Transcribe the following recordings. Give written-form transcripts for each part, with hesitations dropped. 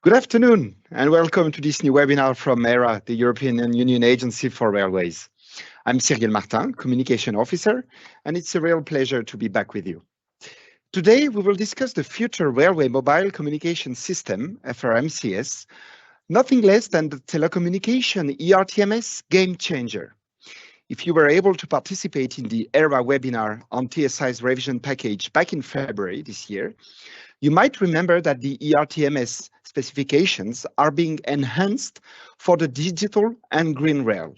Good afternoon and welcome to this new webinar from ERA, the European Union Agency for Railways. I'm Cyril Martin, Communication Officer, and it's a real pleasure to be back with you. Today, we will discuss the future Railway Mobile Communication System, FRMCS, nothing less than the telecommunication ERTMS game changer. If you were able to participate in the ERA webinar on TSIs Revision Package back in February this year, you might remember that the ERTMS specifications are being enhanced for the digital and green rail.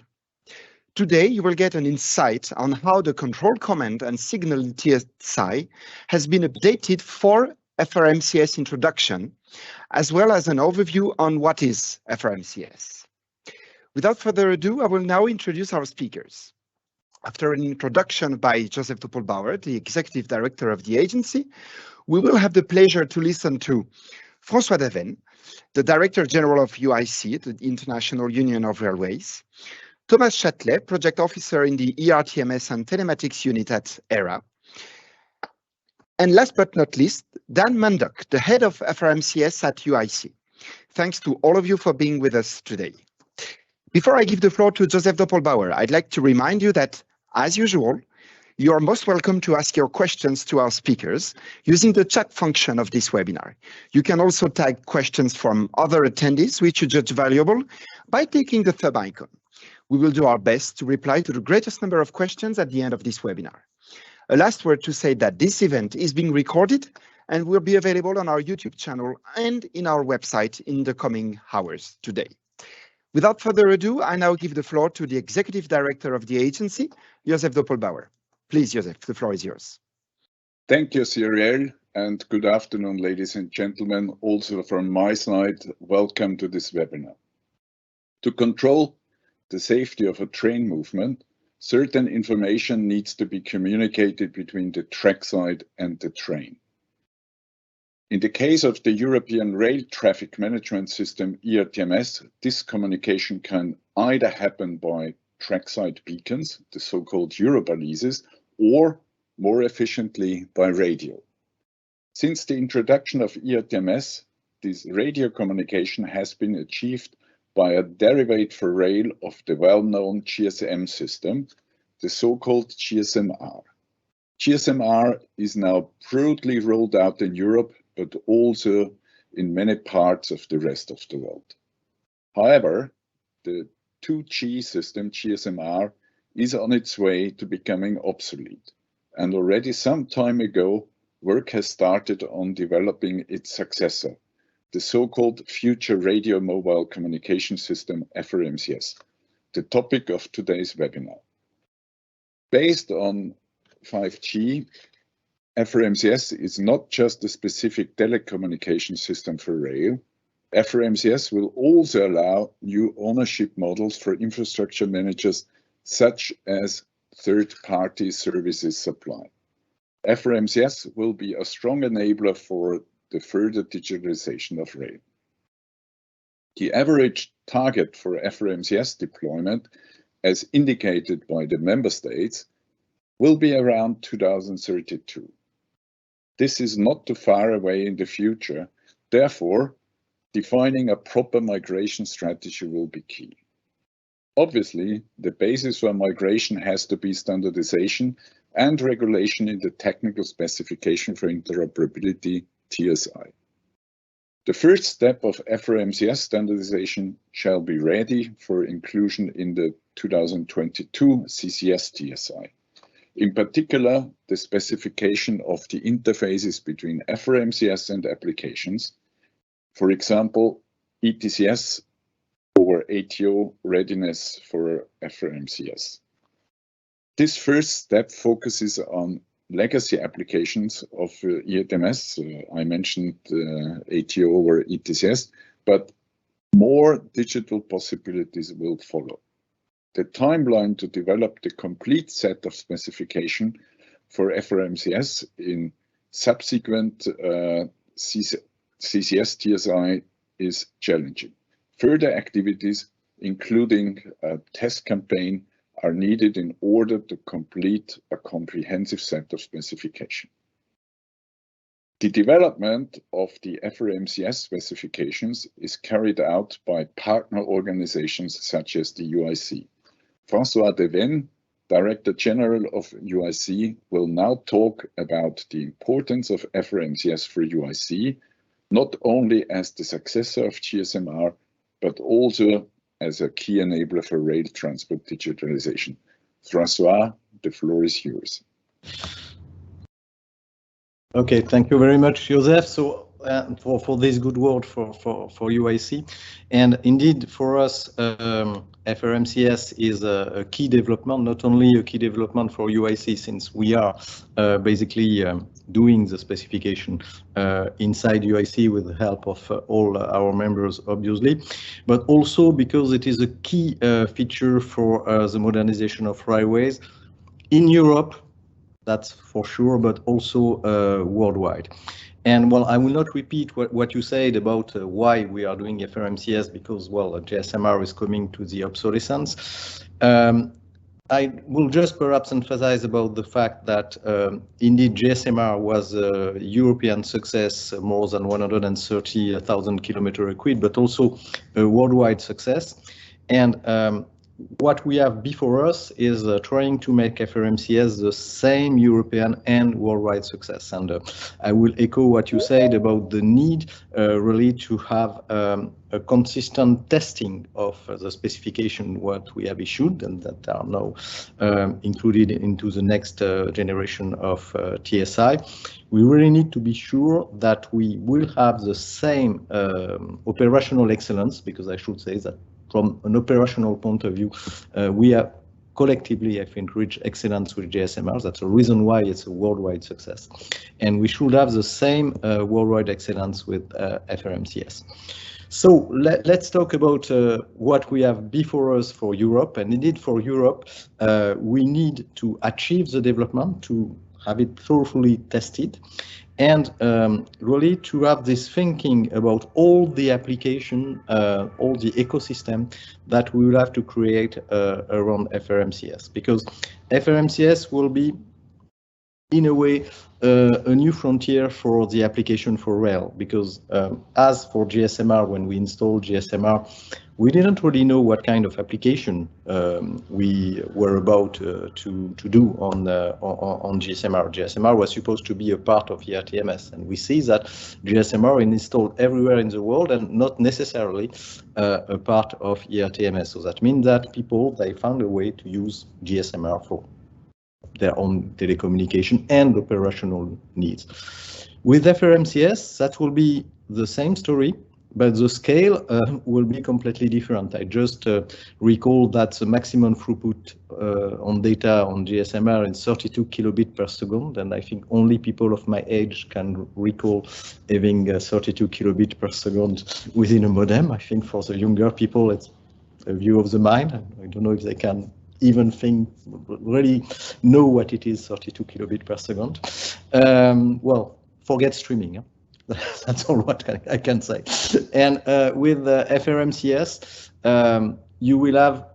Today, you will get an insight on how the Control-Command Signalling TSI has been updated for FRMCS introduction, as well as an overview on what is FRMCS. Without further ado, I will now introduce our speakers. After an introduction by Joseph Doppelbauer, the Executive Director of the agency, we will have the pleasure to listen to François Daven, the Director General of UIC, the International Union of Railways, Thomas Châtelet, Project Officer in the ERTMS and Telematics Unit at ERA, and last but not least, Dan Mundok, the Head of FRMCS at UIC. Thanks to all of you for being with us today. Before I give the floor to Joseph Doppelbauer, I'd like to remind you that, as usual, you are most welcome to ask your questions to our speakers using the chat function of this webinar. You can also tag questions from other attendees which you judge valuable by clicking the sub icon. We will do our best to reply to the greatest number of questions at the end of this webinar. A last word to say that this event is being recorded and will be available on our YouTube channel and in our website in the coming hours today. Without further ado, I now give the floor to the Executive Director of the agency, Joseph Doppelbauer. Please, Joseph, the floor is yours. Thank you, Cyril, and good afternoon, ladies and gentlemen. Also from my side, welcome to this webinar. To control the safety of a train movement, certain information needs to be communicated between the trackside and the train. In the case of the European Rail Traffic Management System, ERTMS, this communication can either happen by trackside beacons, the so-called Eurobalises, or more efficiently by radio. Since the introduction of ERTMS, this radio communication has been achieved by a derivative for rail of the well-known GSM system, the so-called GSM-R. GSM-R is now broadly rolled out in Europe, but also in many parts of the rest of the world. However, the 2G system, GSM-R, is on its way to becoming obsolete. And already some time ago, work has started on developing its successor, the so-called Future Radio Mobile Communication System, FRMCS, the topic of today's webinar. Based on 5G, FRMCS is not just a specific telecommunication system for rail. FRMCS will also allow new ownership models for infrastructure managers, such as third-party services supply. FRMCS will be a strong enabler for the further digitalization of rail. The average target for FRMCS deployment, as indicated by the member states, will be around 2032. This is not too far away in the future. Therefore, defining a proper migration strategy will be key. Obviously, the basis for migration has to be standardization and regulation in the technical specification for interoperability, TSI. The first step of FRMCS standardization shall be ready for inclusion in the 2022 CCS TSI. In particular, the specification of the interfaces between FRMCS and applications, for example, ETCS or ATO readiness for FRMCS. This first step focuses on legacy applications of ETMS. I mentioned ATO or ETCS, but more digital possibilities will follow. The timeline to develop the complete set of specification for FRMCS in subsequent CCS TSI is challenging. Further activities, including a test campaign, are needed in order to complete a comprehensive set of specification. The development of the FRMCS specifications is carried out by partner organizations such as the UIC. François Deven, Director General of UIC, will now talk about the importance of FRMCS for UIC, not only as the successor of GSMR, but also as a key enabler for rail transport digitalization. François, the floor is yours. Okay, thank you very much, Joseph. So for this good word for UIC, and indeed for us, FRMCS is a key development, not only a key development for UIC, since we are basically doing the specification inside UIC with the help of all our members, obviously, but also because it is a key feature for the modernization of railways in Europe, that's for sure, but also worldwide. And well, I will not repeat what you said about why we are doing FRMCS, because, well, GSMR is coming to the obsolescence. I will just perhaps emphasize about the fact that indeed GSMR was a European success, more than 130,000 kilometers equipped, but also a worldwide success. And what we have before us is trying to make FRMCS the same European and worldwide success. And I will echo what you said about the need really to have a consistent testing of the specification what we have issued and that are now included into the next generation of TSI. We really need to be sure that we will have the same operational excellence, because I should say that from an operational point of view, we are collectively, I think, reached excellence with GSMR. That's the reason why it's a worldwide success. And we should have the same worldwide excellence with FRMCS. So let's talk about what we have before us for Europe. And indeed, for Europe, we need to achieve the development, to have it thoroughly tested, and really to have this thinking about all the application, all the ecosystem that we will have to create around FRMCS, because FRMCS will be, in a way, a new frontier for the application for rail, because as for GSMR, when we installed GSMR, we didn't really know what kind of application we were about to do on GSMR. GSMR was supposed to be a part of ERTMS, and we see that GSMR is installed everywhere in the world and not necessarily a part of ERTMS. So that means that people, they found a way to use GSMR for their own telecommunication and operational needs. With FRMCS, that will be the same story, but the scale will be completely different. I just recall that the maximum throughput on data on GSMR is 32 kilobits per second, and I think only people of my age can recall having 32 kilobits per second within a modem. I think for the younger people, it's a view of the mind. I don't know if they can even really know what it is, 32 kilobits per second. Well, forget streaming. Huh? That's all what I can say. And with FRMCS, you will have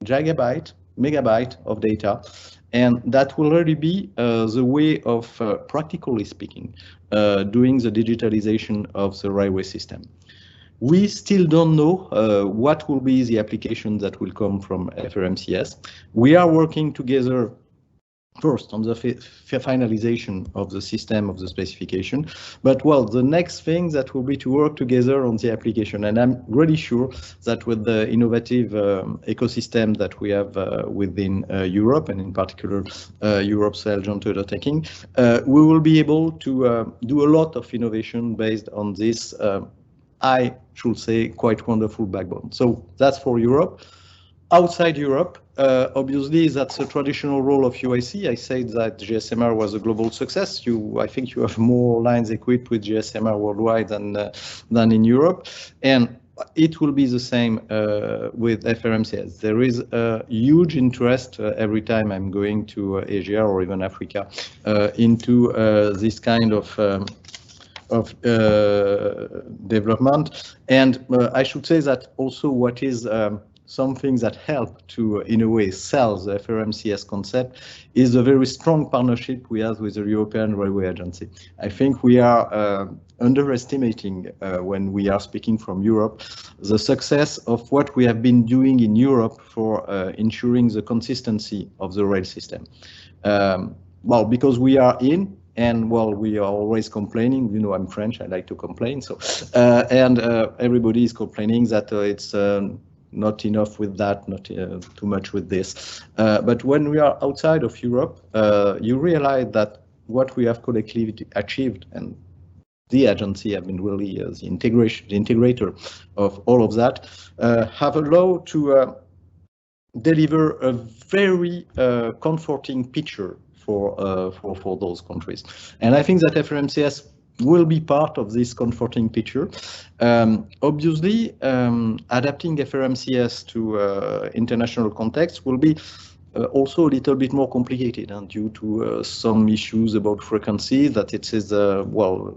gigabyte, megabyte of data, and that will already be the way of, practically speaking, doing the digitalization of the railway system. We still don't know what will be the application that will come from FRMCS. We are working together first on the finalization of the system, of the specification, but well, the next thing that will be to work together on the application. And I'm really sure that with the innovative ecosystem that we have within Europe, and in particular Europe's joint undertaking, we will be able to do a lot of innovation based on this, I should say, quite wonderful backbone. So that's for Europe. Outside Europe, obviously, that's a traditional role of UIC. I said that GSMR was a global success. I think you have more lines equipped with GSMR worldwide than in Europe, and it will be the same with FRMCS. There is a huge interest every time I'm going to Asia or even Africa into this kind of development. And I should say that also what is something that helped to, in a way, sell the FRMCS concept is a very strong partnership we have with the European Railway Agency. I think we are underestimating, when we are speaking from Europe, the success of what we have been doing in Europe for ensuring the consistency of the rail system. Well, because we are in, and well, we are always complaining. You know, I'm French, I like to complain. So, and everybody is complaining that it's not enough with that, not too much with this. But when we are outside of Europe, you realize that what we have collectively achieved, and the agency have been really the integrator of all of that, have allowed to deliver a very comforting picture for those countries. And I think that FRMCS will be part of this comforting picture. Obviously, adapting FRMCS to international context will be also a little bit more complicated, and due to some issues about frequency, that it is, well,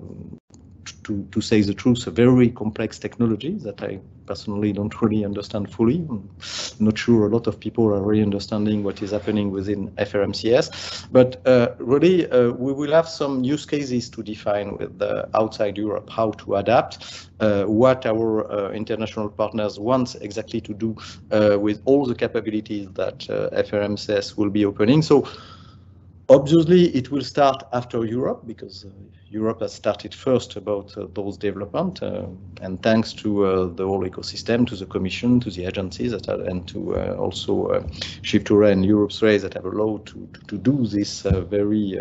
to say the truth, a very complex technology that I personally don't really understand fully. I'm not sure a lot of people are really understanding what is happening within FRMCS, but really we will have some use cases to define with outside Europe, how to adapt, what our international partners want exactly to do with all the capabilities that FRMCS will be opening. So obviously, it will start after Europe, because Europe has started first about those development, and thanks to the whole ecosystem, to the Commission, to the agencies that are, and to also Shift2Rail and Europe's Rail that have allowed to do this very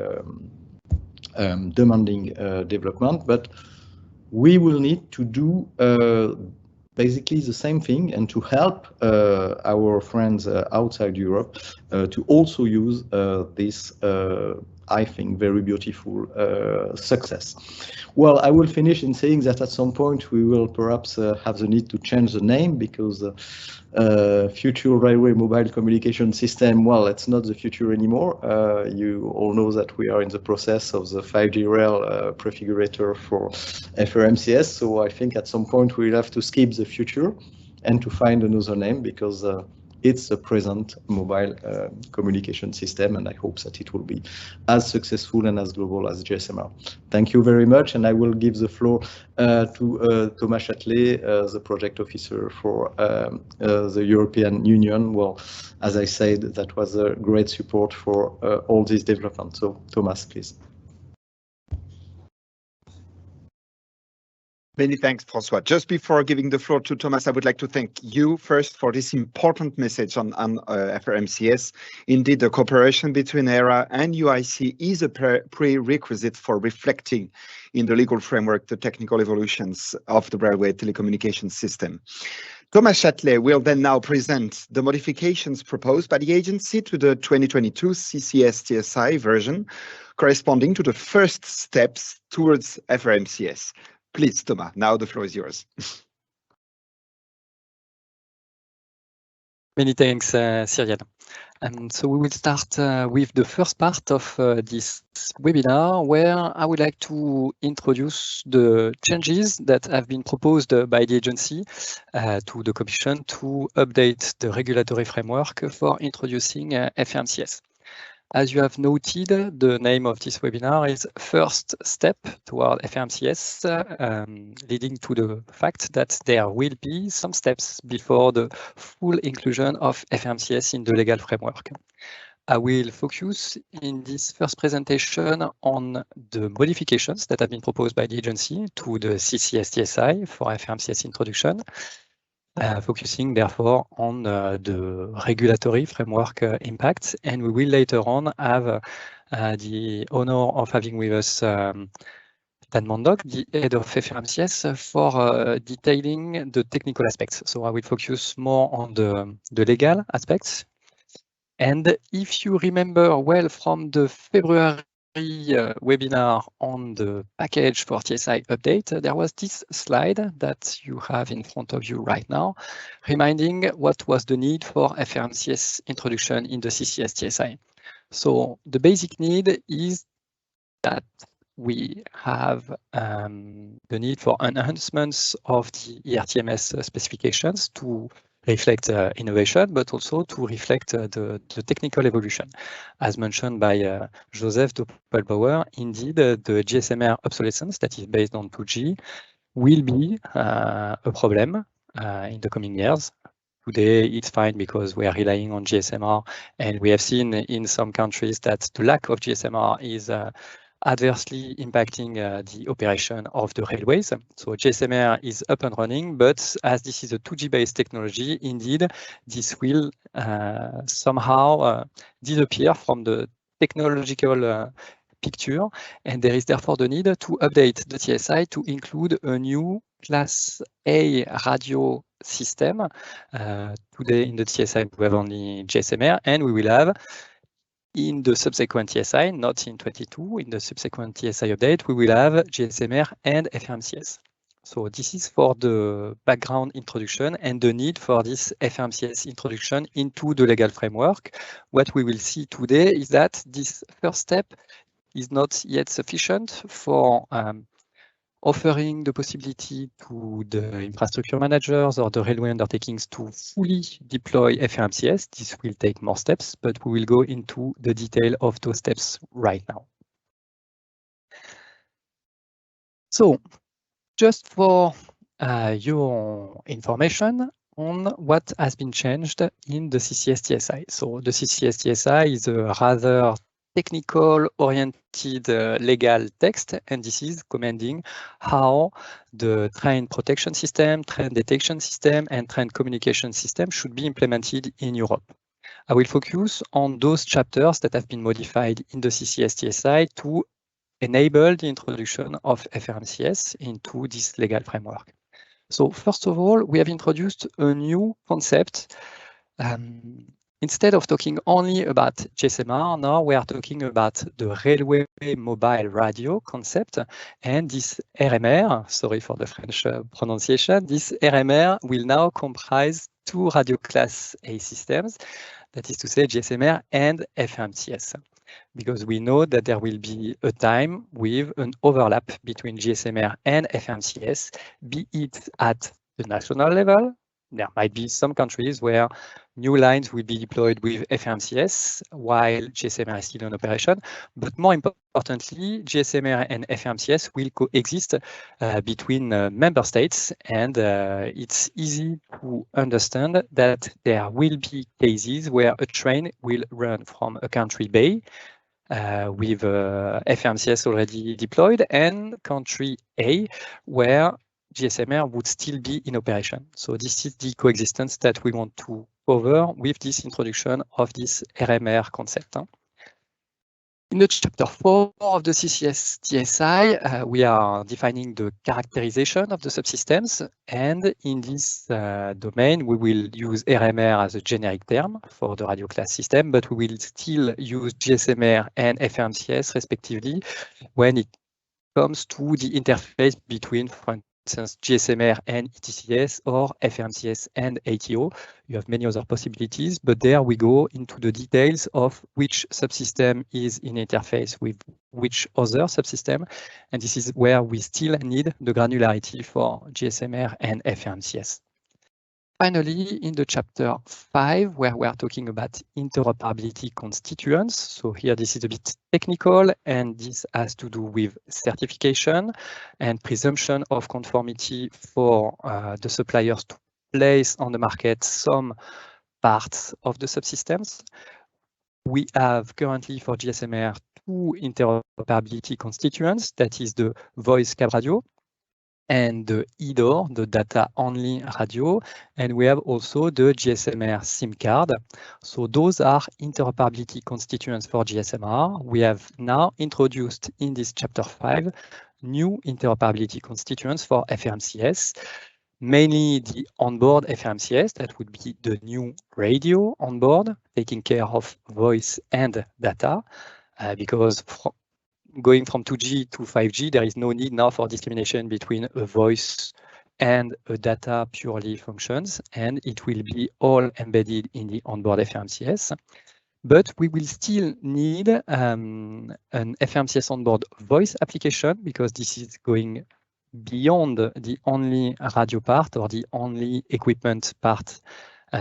demanding development. But we will need to do basically the same thing, and to help our friends outside Europe to also use this, I think, very beautiful success. Well, I will finish in saying that at some point we will perhaps have the need to change the name, because future railway mobile communication system, well, it's not the future anymore. You all know that we are in the process of the 5G rail prefigurator for FRMCS, so I think at some point we'll have to skip the future and to find another name, because it's a present mobile communication system, and I hope that it will be as successful and as global as GSMR. Thank you very much, and I will give the floor to Thomas Châtelet, the project officer for the European Union. Well, as I said, that was a great support for all this development. So, Thomas, please. Many thanks, François. Just before giving the floor to Thomas, I would like to thank you first for this important message on FRMCS. Indeed, the cooperation between ERA and UIC is a prerequisite for reflecting in the legal framework the technical evolutions of the railway telecommunication system. Thomas Châtelet will then now present the modifications proposed by the agency to the 2022 CCS TSI version, corresponding to the first steps towards FRMCS. Please, Thomas, now the floor is yours. Many thanks, Cyril. So we will start with the first part of this webinar, where I would like to introduce the changes that have been proposed by the agency to the Commission to update the regulatory framework for introducing FRMCS. As you have noted, the name of this webinar is First Step Toward FRMCS, leading to the fact that there will be some steps before the full inclusion of FRMCS in the legal framework. I will focus in this first presentation on the modifications that have been proposed by the agency to the CCS TSI for FRMCS introduction, focusing therefore on the regulatory framework impact. And we will later on have the honor of having with us Dan Mondok, the head of FRMCS, for detailing the technical aspects. So I will focus more on the legal aspects. And if you remember well from the February webinar on the package for TSI update, there was this slide that you have in front of you right now, reminding what was the need for FRMCS introduction in the CCS TSI. So the basic need is that we have the need for enhancements of the ERTMS specifications to reflect innovation, but also to reflect the technical evolution. As mentioned by Joseph Doppelbauer, indeed, the GSMR obsolescence that is based on 2G will be a problem in the coming years. Today, it's fine because we are relying on GSMR, and we have seen in some countries that the lack of GSMR is adversely impacting the operation of the railways. So GSMR is up and running, but as this is a 2G-based technology, indeed, this will somehow disappear from the technological picture, and there is therefore the need to update the TSI to include a new Class A radio system. Today in the TSI, we have only GSMR, and we will have in the subsequent TSI, not in 22, in the subsequent TSI update, we will have GSMR and FRMCS. So this is for the background introduction and the need for this FRMCS introduction into the legal framework. What we will see today is that this first step is not yet sufficient for offering the possibility to the infrastructure managers or the railway undertakings to fully deploy FRMCS. This will take more steps, but we will go into the detail of those steps right now. So just for your information on what has been changed in the CCS TSI. So the CCS TSI is a rather technical-oriented legal text, and this is commanding how the train protection system, train detection system, and train communication system should be implemented in Europe. I will focus on those chapters that have been modified in the CCS TSI to enable the introduction of FRMCS into this legal framework. So first of all, we have introduced a new concept. Instead of talking only about GSMR, now we are talking about the railway mobile radio concept, and this RMR, sorry for the French pronunciation, this RMR will now comprise two radio class A systems, that is to say GSMR and FRMCS, because we know that there will be a time with an overlap between GSMR and FRMCS, be it at the national level. There might be some countries where new lines will be deployed with FRMCS while GSMR is still in operation. But more importantly, GSMR and FRMCS will coexist between member states. And it's easy to understand that there will be cases where a train will run from a country B with FRMCS already deployed and country A where GSMR would still be in operation. So this is the coexistence that we want to cover with this introduction of this RMR concept. In the chapter 4 of the CCS TSI, we are defining the characterization of the subsystems, and in this domain, we will use RMR as a generic term for the radio class system, but we will still use GSMR and FRMCS respectively when it comes to the interface between, for instance, GSMR and ETCS or FRMCS and ATO. You have many other possibilities, but there we go into the details of which subsystem is in interface with which other subsystem. And this is where we still need the granularity for GSMR and FRMCS. finally, in the chapter 5, where we are talking about interoperability constituents. So here, this is a bit technical, and this has to do with certification and presumption of conformity for the suppliers to place on the market some parts of the subsystems. We have currently for GSMR 2 interoperability constituents, that is the voice cab radio and the EDOR, the data-only radio, and we have also the GSMR SIM card. So those are interoperability constituents for GSMR. We have now introduced in this chapter 5 new interoperability constituents for FRMCS, mainly the onboard FRMCS, that would be the new radio on board, taking care of voice and data, because going from 2G to 5G, there is no need now for discrimination between a voice and a data purely functions, and it will be all embedded in the onboard FRMCS. But we will still need an FRMCS onboard voice application, because this is going beyond the only radio part or the only equipment part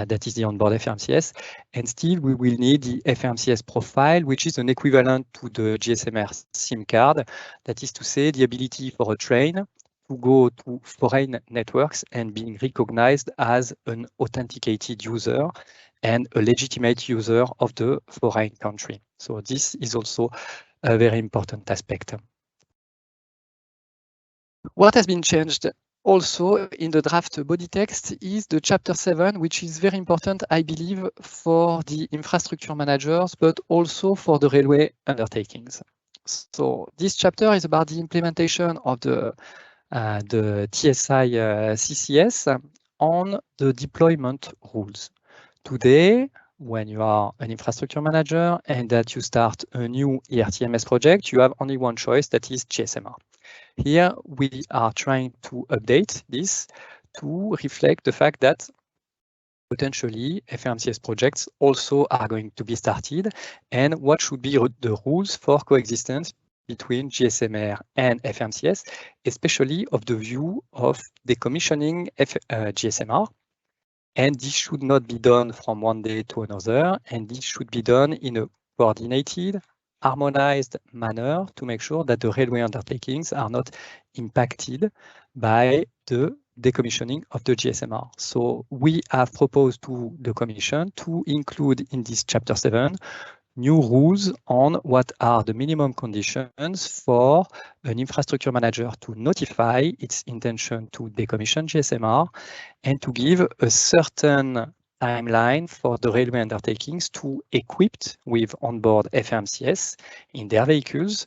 that is the onboard FRMCS. And still, we will need the FRMCS profile, which is an equivalent to the GSMR SIM card. That is to say, the ability for a train to go to foreign networks and being recognized as an authenticated user and a legitimate user of the foreign country. So this is also a very important aspect. What has been changed also in the draft body text is the chapter 7, which is very important, I believe, for the infrastructure managers, but also for the railway undertakings. So this chapter is about the implementation of the TSI CCS on the deployment rules. Today, when you are an infrastructure manager and that you start a new ERTMS project, you have only one choice, that is GSMR. Here, we are trying to update this to reflect the fact that potentially FRMCS projects also are going to be started, and what should be the rules for coexistence between GSMR and FRMCS, especially of the view of decommissioning GSMR. And this should not be done from one day to another, and this should be done in a coordinated, harmonized manner to make sure that the railway undertakings are not impacted by the decommissioning of the GSMR. So we have proposed to the Commission to include in this chapter 7 new rules on what are the minimum conditions for an infrastructure manager to notify its intention to decommission GSMR and to give a certain timeline for the railway undertakings to equip with onboard FRMCS in their vehicles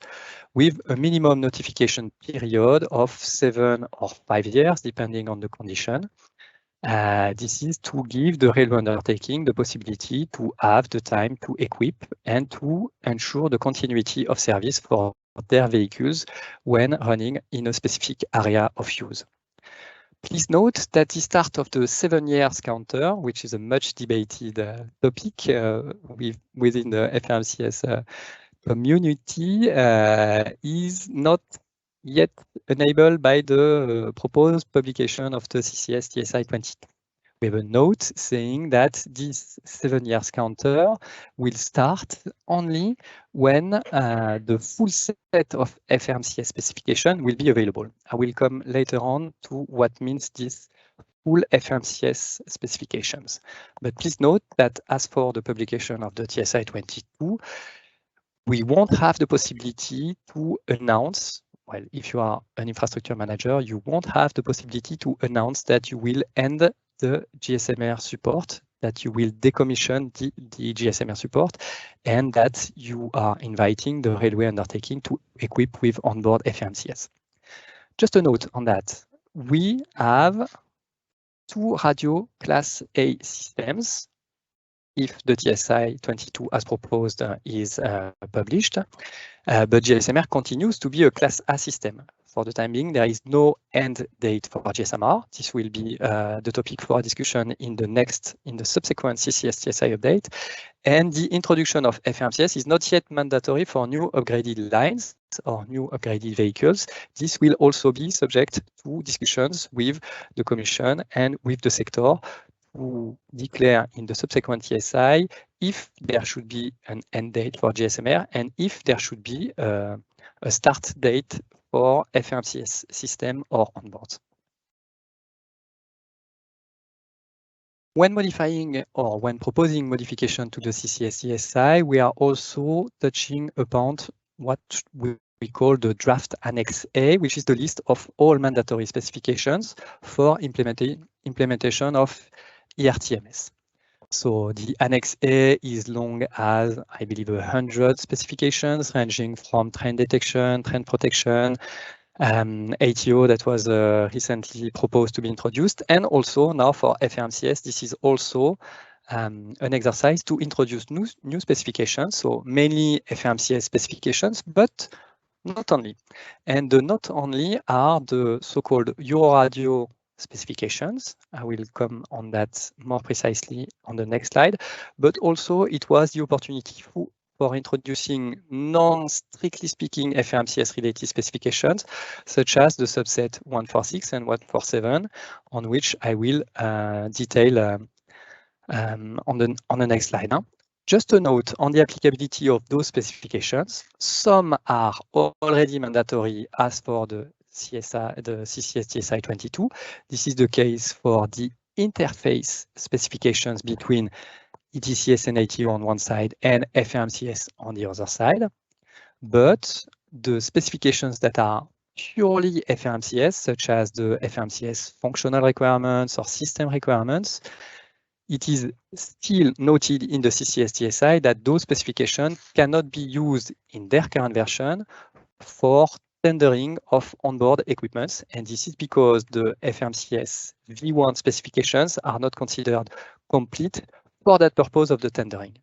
with a minimum notification period of 7 or 5 years, depending on the condition. This is to give the railway undertaking the possibility to have the time to equip and to ensure the continuity of service for their vehicles when running in a specific area of use. Please note that the start of the 7 years counter, which is a much debated topic within the FRMCS community, is not yet enabled by the proposed publication of the CCS TSI 22. We have a note saying that this 7 years counter will start only when the full set of FRMCS specification will be available. I will come later on to what means this full FRMCS specifications. But please note that as for the publication of the TSI 22, we won't have the possibility to announce, well, if you are an infrastructure manager, you won't have the possibility to announce that you will end the GSMR support, that you will decommission the GSMR support, and that you are inviting the railway undertaking to equip with onboard FRMCS. Just a note on that. We have 2 radio Class A systems if the TSI 22 as proposed is published, but GSMR continues to be a Class A system. For the time being, there is no end date for GSMR. This will be the topic for discussion in the subsequent CCS TSI update. And the introduction of FRMCS is not yet mandatory for new upgraded lines or new upgraded vehicles. This will also be subject to discussions with the Commission and with the sector to declare in the subsequent TSI if there should be an end date for GSMR and if there should be a start date for FRMCS system or onboard. When modifying or when proposing modification to the CCS TSI, we are also touching upon what we call the draft Annex A, which is the list of all mandatory specifications for implementation of ERTMS. So the Annex A is long as, I believe, 100 specifications ranging from trend detection, trend protection, ATO that was recently proposed to be introduced, and also now for FRMCS, this is also an exercise to introduce new specifications, so mainly FRMCS specifications, but not only. And the not only are the so-called Euroradio specifications. I will come on that more precisely on the next slide, but also it was the opportunity for introducing non-strictly speaking FRMCS related specifications, such as the subset 146 and 147, on which I will detail on the next slide. Just a note on the applicability of those specifications. Some are already mandatory as for the CCS TSI 22. This is the case for the interface specifications between ETCS and ATO on one side and FRMCS on the other side. But the specifications that are purely FRMCS, such as the FRMCS functional requirements or system requirements, it is still noted in the CCS TSI that those specifications cannot be used in their current version for tendering of onboard equipments. And this is because the FRMCS V1 specifications are not considered complete for that purpose of the tendering.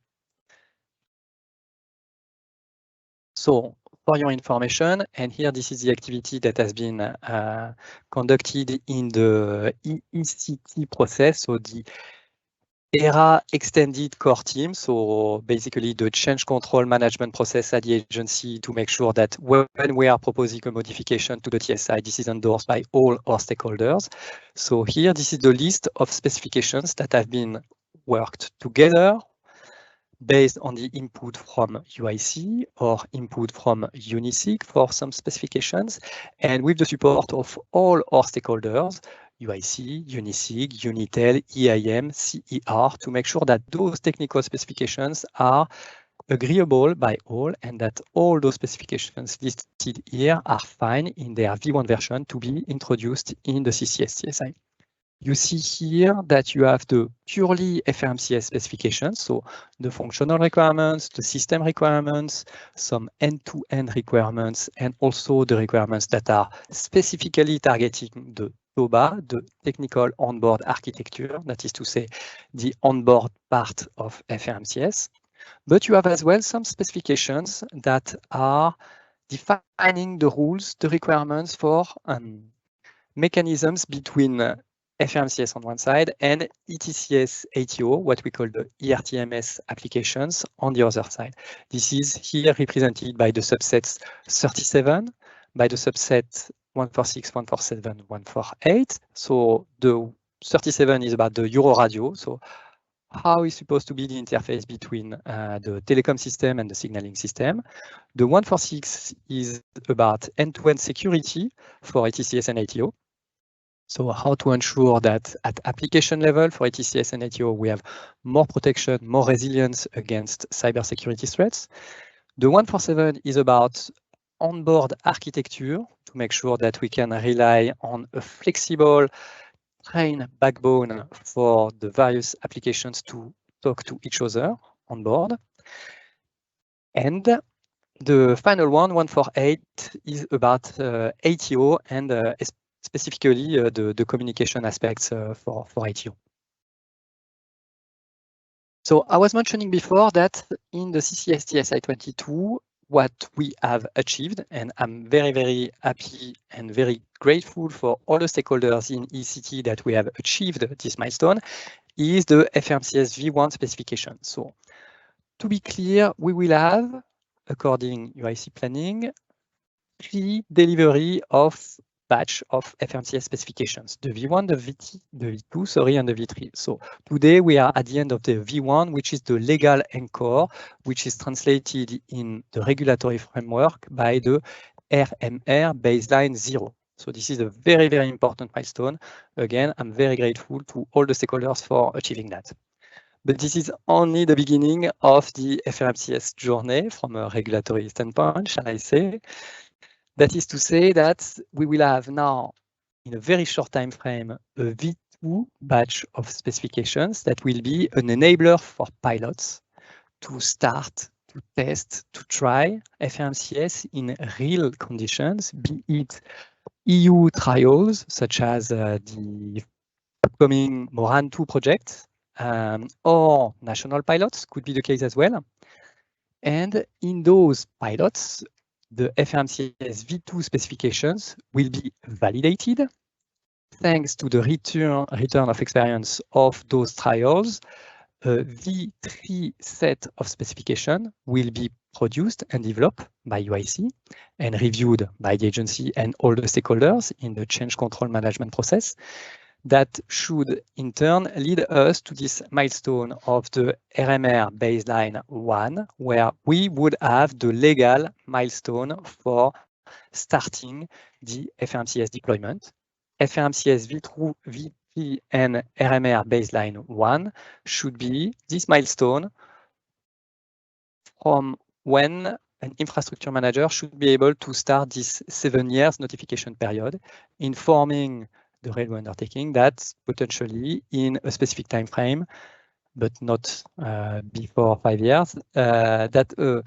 So for your information, and here this is the activity that has been conducted in the ECT process, so the ERA extended core team, so basically the change control management process at the agency to make sure that when we are proposing a modification to the TSI, this is endorsed by all our stakeholders. So here, this is the list of specifications that have been worked together based on the input from UIC or input from UNISIG for some specifications, and with the support of all our stakeholders, UIC, UNISIG, UNITEL, EIM, CER, to make sure that those technical specifications are agreeable by all and that all those specifications listed here are fine in their V1 version to be introduced in the CCS TSI. You see here that you have the purely FRMCS specifications, so the functional requirements, the system requirements, some end-to-end requirements, and also the requirements that are specifically targeting the TOBA, the technical onboard architecture, that is to say, the onboard part of FRMCS. But you have as well some specifications that are defining the rules, the requirements for mechanisms between FRMCS on one side and ETCS ATO, what we call the ERTMS applications on the other side. This is here represented by the subsets 37, by the subset 146, 147, 148. So the 37 is about the Euroradio. So how is supposed to be the interface between the telecom system and the signaling system. The 146 is about end-to-end security for ETCS and ATO. So how to ensure that at application level for ETCS and ATO, we have more protection, more resilience against cybersecurity threats. The 147 is about onboard architecture to make sure that we can rely on a flexible train backbone for the various applications to talk to each other on board. And the final one, 148, is about ATO and specifically the communication aspects for ATO. So I was mentioning before that in the CCS TSI 22, what we have achieved, and I'm very, very happy and very grateful for all the stakeholders in ECT that we have achieved this milestone, is the FRMCS V1 specification. So to be clear, we will have, according UIC planning, pre-delivery of batch of FRMCS specifications, the V1, the V2, sorry, and the V3. So today we are at the end of the V1, which is the legal anchor, which is translated in the regulatory framework by the RMR baseline 0. So this is a very, very important milestone. Again, I'm very grateful to all the stakeholders for achieving that. But this is only the beginning of the FRMCS journey from a regulatory standpoint, shall I say. That is to say that we will have now, in a very short time frame, a V2 batch of specifications that will be an enabler for pilots to start, to test, to try FRMCS in real conditions, be it EU trials, such as the upcoming Moran 2 project, or national pilots could be the case as well. And in those pilots, the FRMCS V2 specifications will be validated thanks to the return of experience of those trials. A V3 set of specification will be produced and developed by UIC and reviewed by the agency and all the stakeholders in the change control management process. That should in turn lead us to this milestone of the RMR baseline 1, where we would have the legal milestone for starting the FRMCS deployment. FRMCS V3 and RMR baseline 1 should be this milestone from when an infrastructure manager should be able to start this 7 years notification period, informing the railway undertaking that potentially in a specific time frame, but not before 5 years, that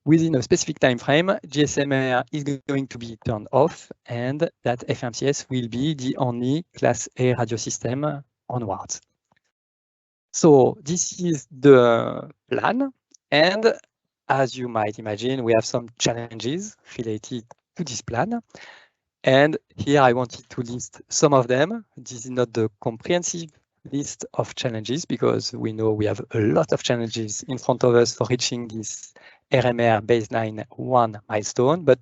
within a specific time frame, GSMR is going to be turned off and that FRMCS will be the only Class A radio system onwards. So this is the plan. And as you might imagine, we have some challenges related to this plan. And here I wanted to list some of them. This is not the comprehensive list of challenges because we know we have a lot of challenges in front of us for reaching this RMR baseline 1 milestone, but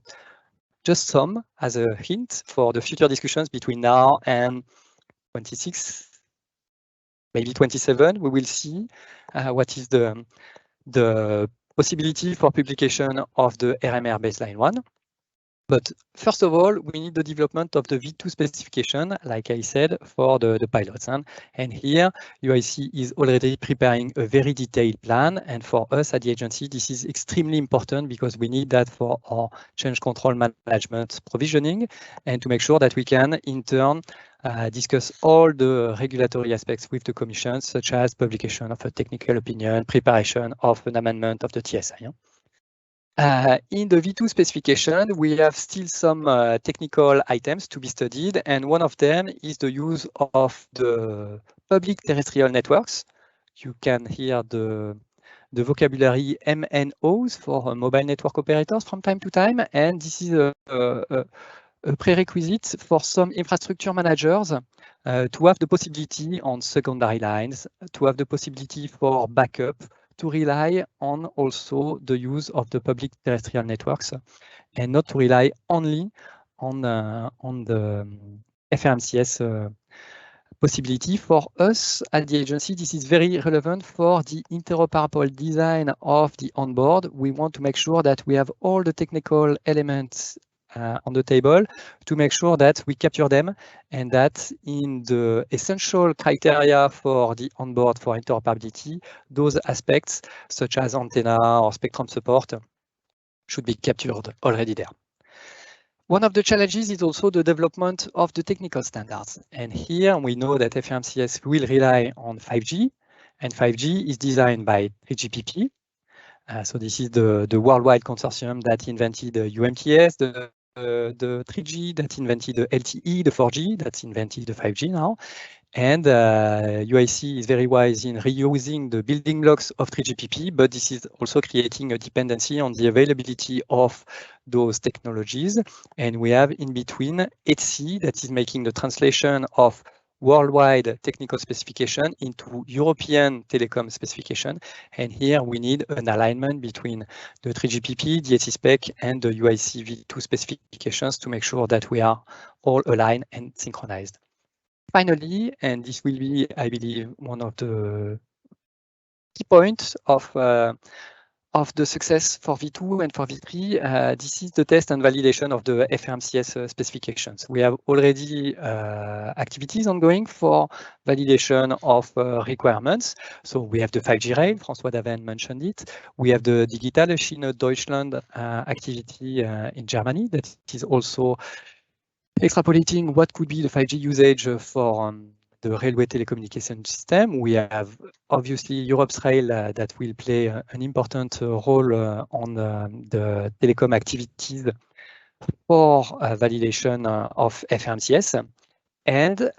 just some as a hint for the future discussions between now and 26, maybe 27. We will see what is the possibility for publication of the RMR baseline 1. But first of all, we need the development of the V2 specification, like I said, for the pilots. And here, UIC is already preparing a very detailed plan. And for us at the agency, this is extremely important because we need that for our change control management provisioning and to make sure that we can, in turn, discuss all the regulatory aspects with the Commission, such as publication of a technical opinion, preparation of an amendment of the TSI. In the V2 specification, we have still some technical items to be studied, and one of them is the use of the public terrestrial networks. You can hear the vocabulary MNOs for mobile network operators from time to time, and this is a prerequisite for some infrastructure managers to have the possibility on secondary lines, to have the possibility for backup, to rely on also the use of the public terrestrial networks and not to rely only on the FRMCS possibility. For us at the agency, this is very relevant for the interoperable design of the onboard. We want to make sure that we have all the technical elements on the table to make sure that we capture them and that in the essential criteria for the onboard for interoperability, those aspects such as antenna or spectrum support should be captured already there. One of the challenges is also the development of the technical standards. And here we know that FRMCS will rely on 5G, and 5G is designed by 3GPP. So this is the worldwide consortium that invented the UMTS, the 3G that invented the LTE, the 4G that's invented the 5G now. And UIC is very wise in reusing the building blocks of 3GPP, but this is also creating a dependency on the availability of those technologies. And we have in between ETSI that is making the translation of worldwide technical specification into European telecom specification. And here we need an alignment between the 3GPP, DSI spec, and the UIC v2 specifications to make sure that we are all aligned and synchronized. Finally, and this will be, I believe, one of the key points of the success for V2 and for V3, this is the test and validation of the FRMCS specifications. We have already activities ongoing for validation of requirements. So we have the 5G rail, François Daven mentioned it. We have the Digitale Schiene Deutschland activity in Germany that is also extrapolating what could be the 5G usage for the railway telecommunication system. We have obviously Europe's rail that will play an important role on the telecom activities for validation of FRMCS. And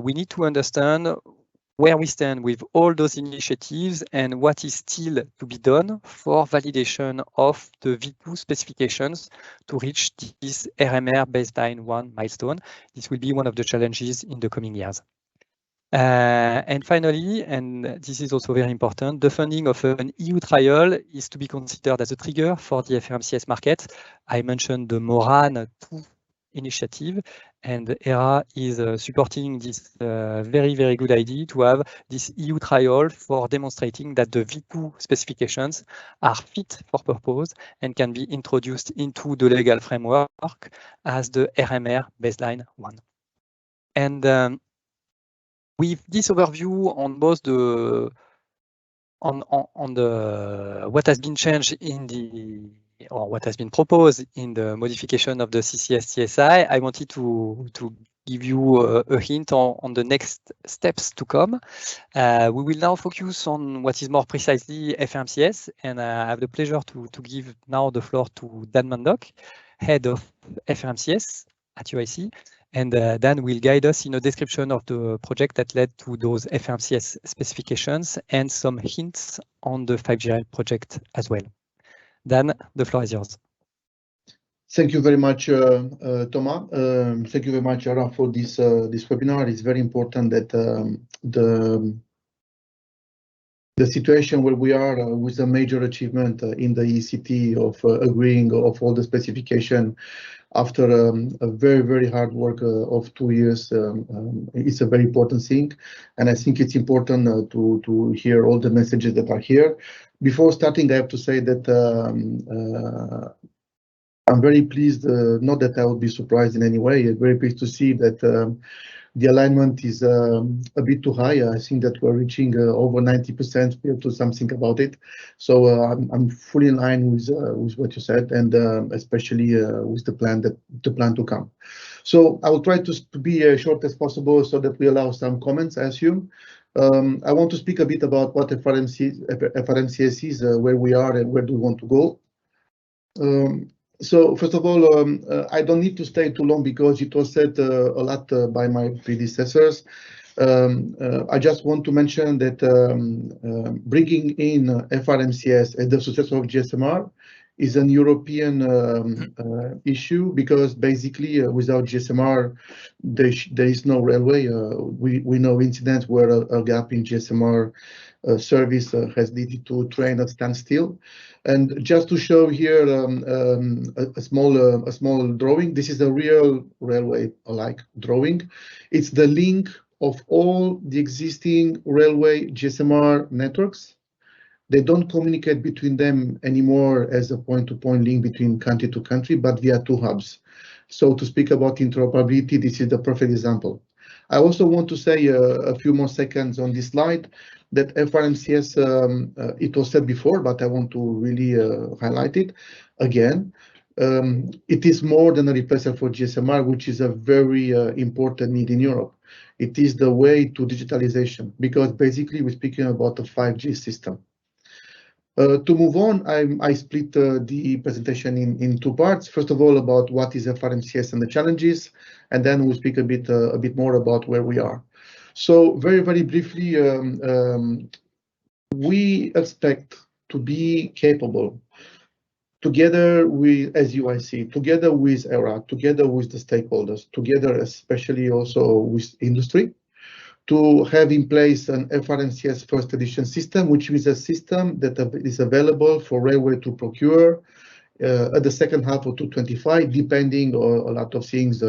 we need to understand where we stand with all those initiatives and what is still to be done for validation of the V2 specifications to reach this RMR baseline 1 milestone. This will be one of the challenges in the coming years. And finally, and this is also very important, the funding of an EU trial is to be considered as a trigger for the FRMCS market. I mentioned the MORAN 2 initiative, and ERA is supporting this very, very good idea to have this EU trial for demonstrating that the V2 specifications are fit for purpose and can be introduced into the legal framework as the RMR baseline 1. And with this overview on both the what has been changed in the or what has been proposed in the modification of the CCS TSI, I wanted to give you a hint on the next steps to come. We will now focus on what is more precisely FRMCS, and I have the pleasure to give now the floor to Dan Mandock, head of FRMCS at UIC. And Dan will guide us in a description of the project that led to those FRMCS specifications and some hints on the 5G project as well. Dan, the floor is yours. Thank you very much, Thomas. Thank you very much, Ara, for this webinar. It's very important that the situation where we are with a major achievement in the ECT of agreeing of all the specification after a very, very hard work of 2 years, it's a very important thing. And I think it's important to hear all the messages that are here. Before starting, I have to say that I'm very pleased, not that I would be surprised in any way, I'm very pleased to see that the alignment is a bit too high. I think that we're reaching over 90%. We have to do something about it. So I'm fully in line with what you said, and especially with the plan to come. So I will try to be as short as possible so that we allow some comments, I assume. I want to speak a bit about what FRMCS is, where we are and where do we want to go. So first of all, I don't need to stay too long because it was said a lot by my predecessors. I just want to mention that bringing in FRMCS as the successor of GSMR is an European issue, because basically without GSMR there is no railway. We know incidents where a gap in GSMR service has led to train at standstill. And just to show here a small drawing, this is a real railway-like drawing. It's the link of all the existing railway GSMR networks. They don't communicate between them anymore as a point-to-point link between country to country, but via 2 hubs. So to speak about interoperability, this is the perfect example. I also want to say a few more seconds on this slide that FRMCS, it was said before, but I want to really highlight it again. It is more than a replacer for GSMR, which is a very important need in Europe. It is the way to digitalization, because basically we're speaking about a 5G system. To move on, I split the presentation in 2 parts. First of all, about what is FRMCS and the challenges, and then we'll speak a bit more about where we are. So very, very briefly, we expect to be capable, together with, as UIC, together with ERA, together with the stakeholders, together especially also with industry, to have in place an FRMCS first edition system, which is a system that is available for railway to procure at the second half of 2025, depending on a lot of things,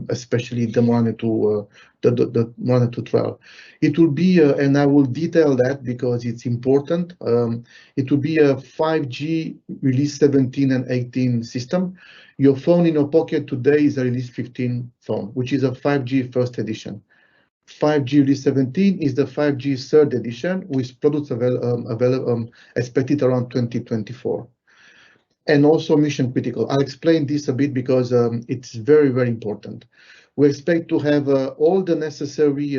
especially the Monitor 12. It will be, and I will detail that because it's important, it will be a 5G release 17 and 18 system. Your phone in your pocket today is a release 15 phone, which is a 5G first edition. 5G release 17 is the 5G third edition, with products expected around 2024. And also mission critical. I'll explain this a bit because it's very, very important. We expect to have all the necessary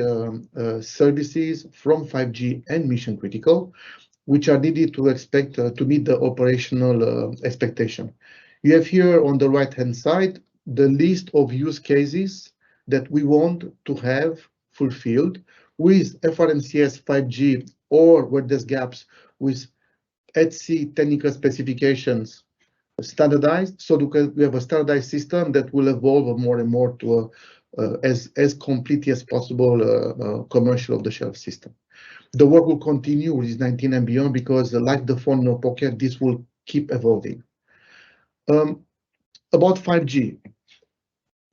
services from 5G and mission critical, which are needed to meet the operational expectation. You have here on the right-hand side the list of use cases that we want to have fulfilled with FRMCS 5G, or where there's gaps with ETSI technical specifications standardized, so we have a standardized system that will evolve more and more to as completely as possible commercial off-the-shelf system. The work will continue with 19 and beyond because, like the phone in your pocket, this will keep evolving. About 5G,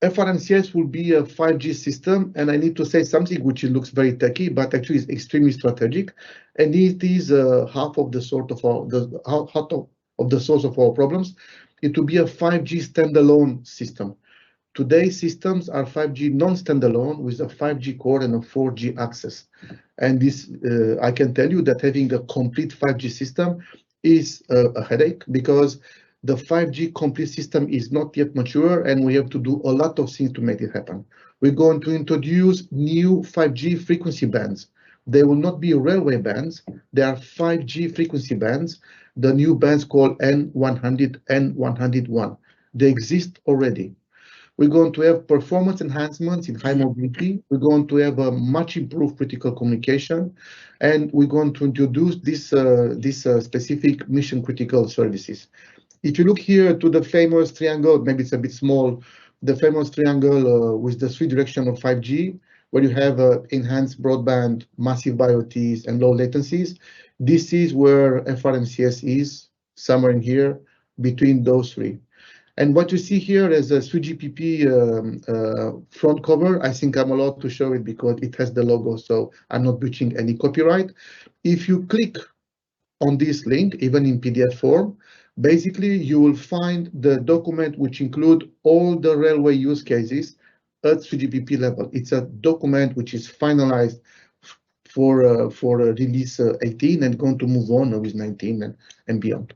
FRMCS will be a 5G system, and I need to say something which looks very techy, but actually is extremely strategic, and it is half of the source of our problems. It will be a 5G standalone system. Today's systems are 5G non-standalone with a 5G core and a 4G access. And this, I can tell you that having a complete 5G system is a headache because the 5G complete system is not yet mature and we have to do a lot of things to make it happen. We're going to introduce new 5G frequency bands. They will not be railway bands. They are 5G frequency bands. The new bands called N100, N101. They exist already. We're going to have performance enhancements in high mobility. We're going to have a much improved critical communication, and we're going to introduce this specific mission critical services. If you look here to the famous triangle, maybe it's a bit small, the famous triangle with the 3 directions of 5G, where you have enhanced broadband, massive IoTs, and low latencies. This is where FRMCS is, somewhere in here, between those 3. And what you see here is a 3GPP front cover. I think I'm allowed to show it because it has the logo, so I'm not breaching any copyright. If you click on this link, even in PDF form, basically you will find the document which include all the railway use cases at 3GPP level. It's a document which is finalized for release 18 and going to move on with 19 and beyond.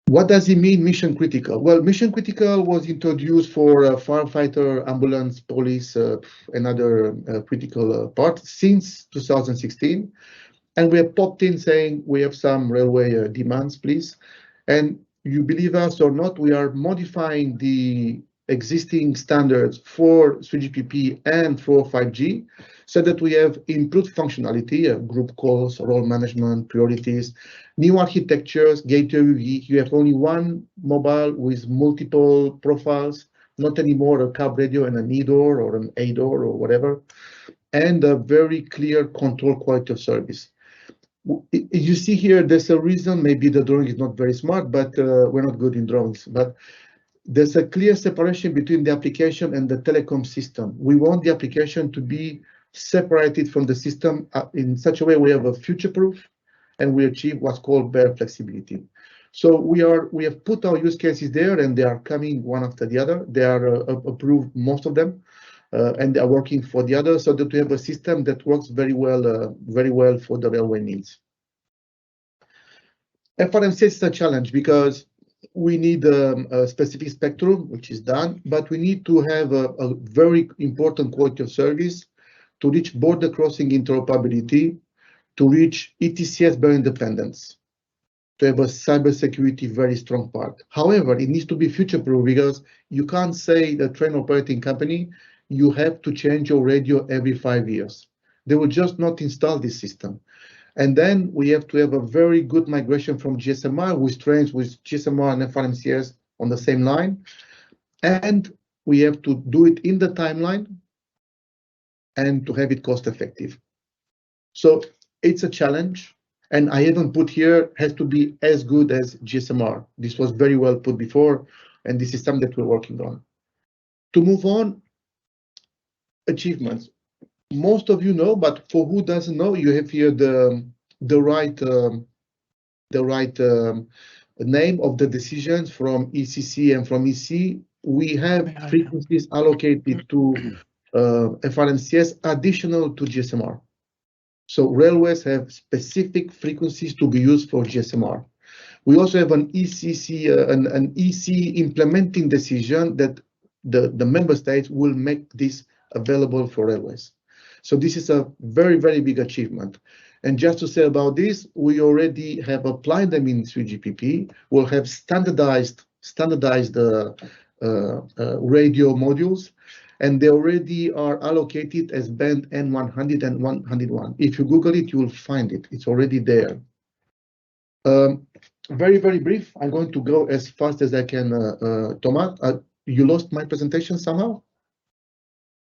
What does it mean mission critical? Well, mission critical was introduced for firefighter, ambulance, police, and other critical parts since 2016. And we have popped in saying we have some railway demands, please. And you believe us or not, we are modifying the existing standards for 3GPP and for 5G so that we have improved functionality, group calls, role management, priorities, new architectures, gateway UV. You have only one mobile with multiple profiles, not anymore a cab radio and an E-door or an A-door or whatever, and a very clear control quality of service. You see here, there's a reason, maybe the drawing is not very smart, but we're not good in drawings, but there's a clear separation between the application and the telecom system. We want the application to be separated from the system in such a way we have a future-proof and we achieve what's called bare flexibility. So we have put our use cases there and they are coming one after the other. They are approved, most of them, and they are working for the others so that we have a system that works very well for the railway needs. FRMCS is a challenge because we need a specific spectrum, which is done, but we need to have a very important quality of service to reach border crossing interoperability, to reach ETCS bare independence, to have a cybersecurity very strong part. However, it needs to be future-proof because you can't say the train operating company, you have to change your radio every 5 years. They will just not install this system. And then we have to have a very good migration from GSMR with trains with GSMR and FRMCS on the same line. And we have to do it in the timeline and to have it cost effective. So it's a challenge, and I haven't put here has to be as good as GSMR. This was very well put before, and this is something that we're working on. To move on, achievements. Most of you know, but for who doesn't know, you have here the right name of the decisions from ECC and from EC. We have frequencies allocated to FRMCS additional to GSMR. So railways have specific frequencies to be used for GSMR. We also have an ECC, an EC implementing decision that the member states will make this available for railways. So this is a very, very big achievement. And just to say about this, we already have applied them in 3GPP. We'll have standardized radio modules, and they already are allocated as band N100 and 101. If you Google it, you will find it. It's already there. Very, very brief. I'm going to go as fast as I can. Thomas, you lost my presentation somehow?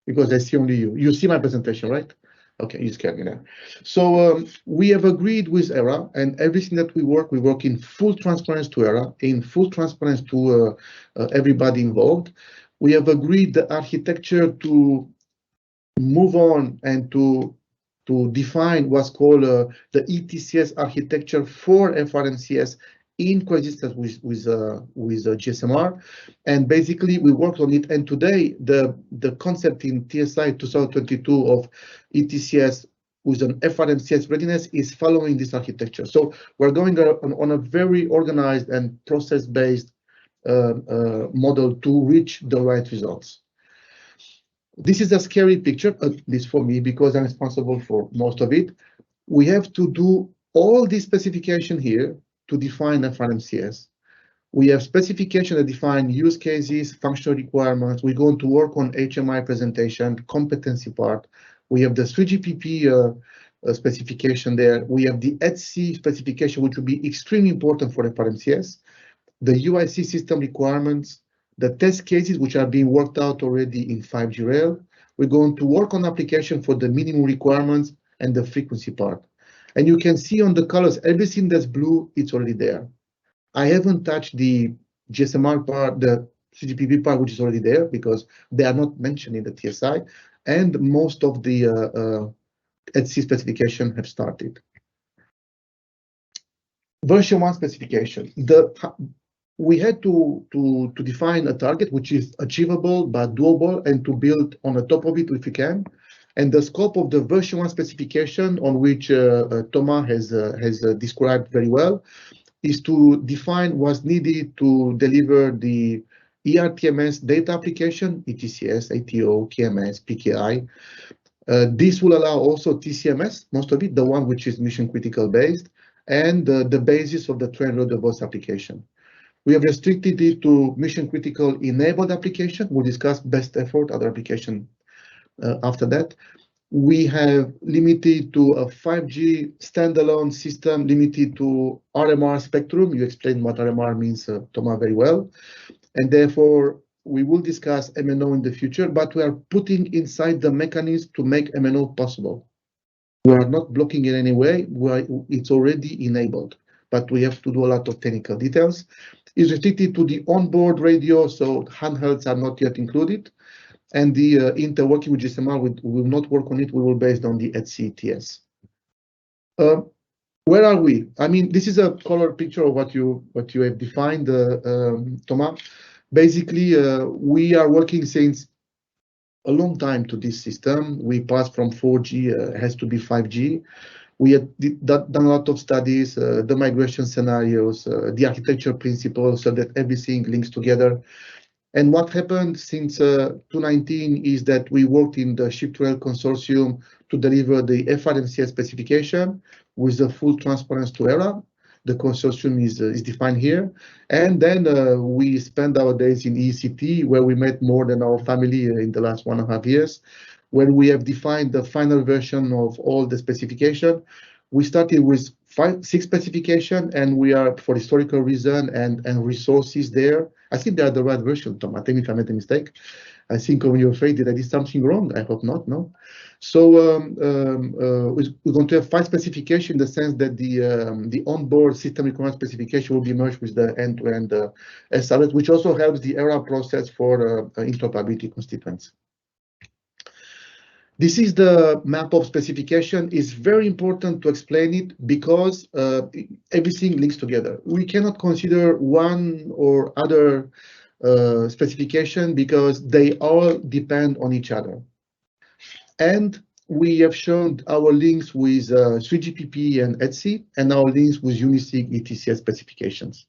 Because I see only you. You see my presentation, right? Okay, you scared me there. So we have agreed with ERA, and everything that we work in full transparency to ERA, in full transparency to everybody involved. We have agreed the architecture to move on and to define what's called the ETCS architecture for FRMCS in coexistence with GSMR, and basically we worked on it. And today the concept in TSI 2022 of ETCS with an FRMCS readiness is following this architecture. So we're going on a very organized and process-based model to reach the right results. This is a scary picture, at least for me, because I'm responsible for most of it. We have to do all this specification here to define FRMCS. We have specification that define use cases, functional requirements. We're going to work on HMI presentation, competency part. We have the 3GPP specification there. We have the ETSI specification, which will be extremely important for FRMCS. The UIC system requirements, the test cases, which are being worked out already in 5G rail. We're going to work on application for the minimum requirements and the frequency part. And you can see on the colors, everything that's blue, it's already there. I haven't touched the GSMR part, the 3GPP part, which is already there because they are not mentioned in the TSI, and most of the ETSI specification have started. Version 1 specification. We had to define a target which is achievable but doable, and to build on the top of it if we can. And the scope of the version 1 specification, on which Thomas has described very well, is to define what's needed to deliver the ERTMS data application, ETCS, ATO, KMS, PKI. This will allow also TCMS, most of it, the one which is mission critical based, and the basis of the train radio voice application. We have restricted it to mission critical enabled application. We'll discuss best effort, other application after that. We have limited to a 5G standalone system, limited to RMR spectrum. You explained what RMR means, Thomas, very well. And therefore, we will discuss MNO in the future, but we are putting inside the mechanism to make MNO possible. We are not blocking it in any way. It's already enabled, but we have to do a lot of technical details. It's restricted to the onboard radio, so handhelds are not yet included. And the interworking with GSMR, we will not work on it. We will based on the ETCS. Where are we? I mean, this is a color picture of what you have defined, Thomas. Basically, we are working since a long time to this system. We passed from 4G, has to be 5G. We have done a lot of studies, the migration scenarios, the architecture principles, so that everything links together. And what happened since 2019 is that we worked in the Ship-to-Rail consortium to deliver the FRMCS specification with the full transparency to ERA. The consortium is defined here. And then we spent our days in ECT, where we met more than our family in the last 1.5 years, where we have defined the final version of all the specification. We started with 6 specification, and we are, for historical reason and resources there. I think they are the right version, Tom. I think if I made a mistake. I think when you're afraid that I did something wrong, I hope not, no? So we're going to have 5 specifications in the sense that the onboard system requirement specification will be merged with the end-to-end SRS, which also helps the ERA process for interoperability constituents. This is the map of specification. It's very important to explain it because everything links together. We cannot consider one or other specification because they all depend on each other. And we have shown our links with 3GPP and ETSI and our links with UNISIG ETCS specifications.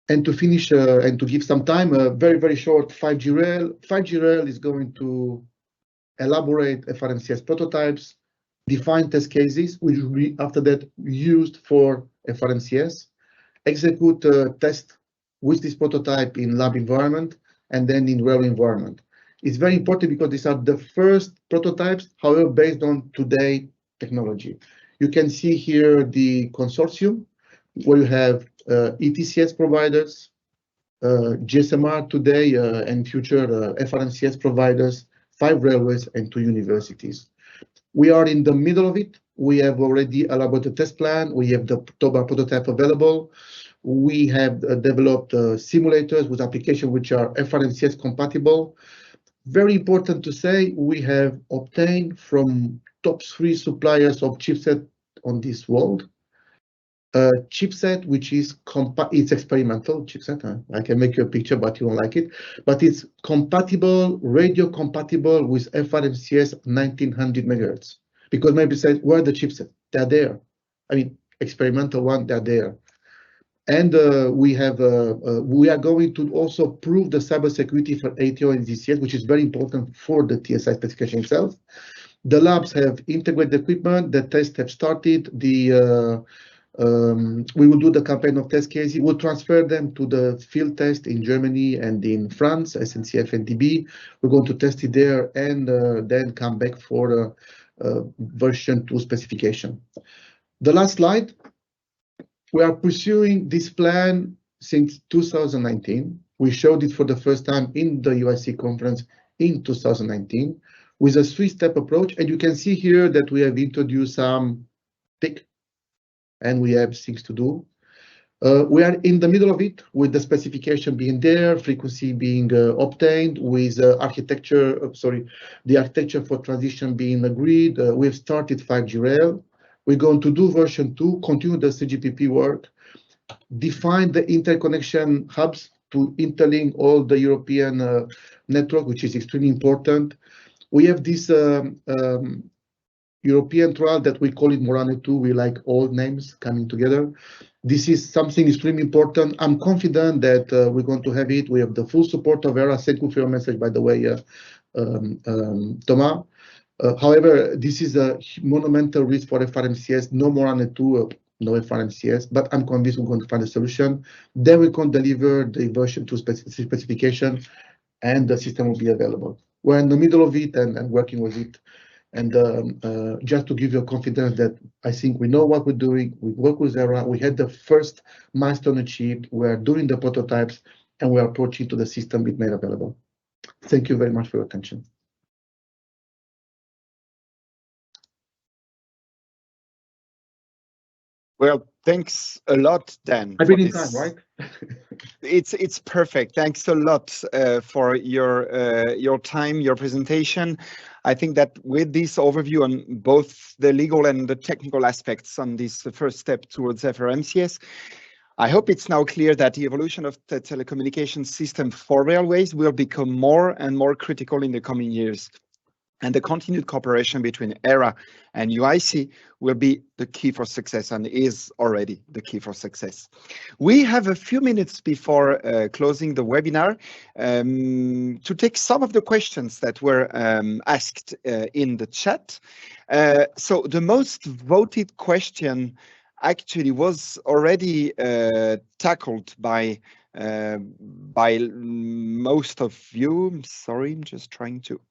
And to finish and to give some time, a very, very short 5G rail. 5G rail is going to elaborate FRMCS prototypes, define test cases, which will be after that used for FRMCS, execute a test with this prototype in lab environment and then in real environment. It's very important because these are the first prototypes, however, based on today technology. You can see here the consortium where you have ETCS providers, GSMR today and future FRMCS providers, 5 railways and 2 universities. We are in the middle of it. We have already elaborated a test plan. We have the TOBA prototype available. We have developed simulators with applications which are FRMCS compatible. Very important to say, we have obtained from top 3 suppliers of chipset on this world, chipset which is it's experimental chipset. I can make you a picture, but you won't like it. But it's compatible, radio compatible with FRMCS 1900 megahertz. Because maybe say, where are the chipset? They're there. I mean, experimental one, they're there. And we are going to also prove the cybersecurity for ATO and DCS, which is very important for the TSI specification itself. The labs have integrated equipment. The tests have started. We will do the campaign of test cases. We'll transfer them to the field test in Germany and in France, SNCF and DB. We're going to test it there and then come back for version 2 specification. The last slide. We are pursuing this plan since 2019. We showed it for the first time in the UIC conference in 2019 with a 3-step approach. And you can see here that we have introduced some tick and we have things to do. We are in the middle of it with the specification being there, frequency being obtained, with the architecture for transition being agreed. We've started 5G rail. We're going to do version 2, continue the CGPP work, define the interconnection hubs to interlink all the European network, which is extremely important. We have this European trial that we call it Morane 2. We like all names coming together. This is something extremely important. I'm confident that we're going to have it. We have the full support of ERA. Thank you for your message, by the way, Thomas. However, this is a monumental risk for FRMCS. No Morane 2, no FRMCS, but I'm convinced we're going to find a solution. Then we can deliver the version 2 specification and the system will be available. We're in the middle of it and working with it. And just to give you confidence that I think we know what we're doing. We work with ERA. We had the first milestone achieved. We're doing the prototypes and we're approaching to the system being made available. Thank you very much for your attention. Well, thanks a lot, Dan. I've been in time, right? It's perfect. Thanks a lot for your time, your presentation. I think that with this overview on both the legal and the technical aspects on this first step towards FRMCS, I hope it's now clear that the evolution of the telecommunication system for railways will become more and more critical in the coming years. And the continued cooperation between ERA and UIC will be the key for success and is already the key for success. We have a few minutes before closing the webinar to take some of the questions that were asked in the chat. So the most voted question actually was already tackled by most of you. Sorry, I'm just trying to.